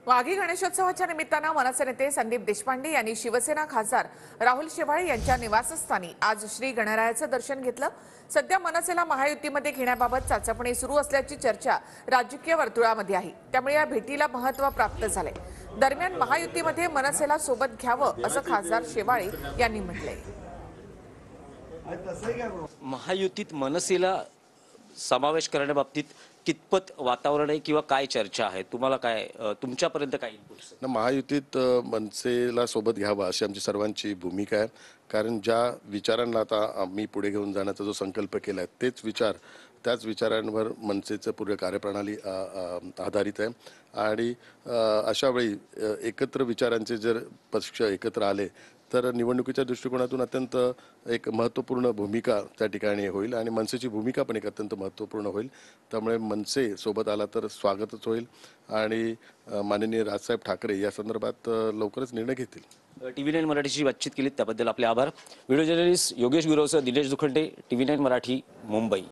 वाघी गणेशोत्सवाच्या निमित्तानं मनसे नेते संदीप देशपांडे यांनी शिवसेना खासदार राहुल शेवाळे यांच्या निवासस्थानी आज श्री गणरायाचं दर्शन घेतलं। सध्या मनसेला महायुतीमध्ये घेण्याबाबत चाचपणी सुरू असल्याची चर्चा राजकीय वर्तुळामध्ये आहे, त्यामुळे या भेटीला महत्त्व प्राप्त झाले। दरम्यान महायुतीमध्ये मनसेला सोबत घ्यावं असं खासदार शेवाळे यांनी म्हटलंय। महायुतीत मनसेला समावेश करण्याबाबतीत कितपत वातावरण आहे किंवा काय चर्चा आहे, तुम्हाला काय तुमच्यापर्यंत काय इनपुट्स ना मनसेला मनसेला सोबत घ्यावा अशी आमची सर्वांची भूमिका आहे। कारण ज्या विचारांना आता आम्ही पुढे घेऊन जाण्याचा जो संकल्प केला आहे त्याच विचारांवर मनसेचं पूर्ण कार्यप्रणाली आधारित आहे। आणि अशा वेळी एकत्र विचारांचे जर पक्ष एकत्र आले तर निवडणुकीच्या दृष्टिकोनातून अत्यंत एक महत्त्वपूर्ण भूमिका त्या ठिकाणी होईल आणि मनसेची भूमिका पण एक अत्यंत महत्त्वपूर्ण होईल। त्यामुळे मनसे सोबत आला तर स्वागतच होईल आणि माननीय राजसाहेब ठाकरे या संदर्भात लवकरच निर्णय घेतील। TV9 मराठीशी बातचीत केली त्याबद्दल आपले आभार। व्हिडिओ जर्नलिस्ट योगेश गुरवसह दिनेश दुखंडे, TV9 मराठी, मुंबई।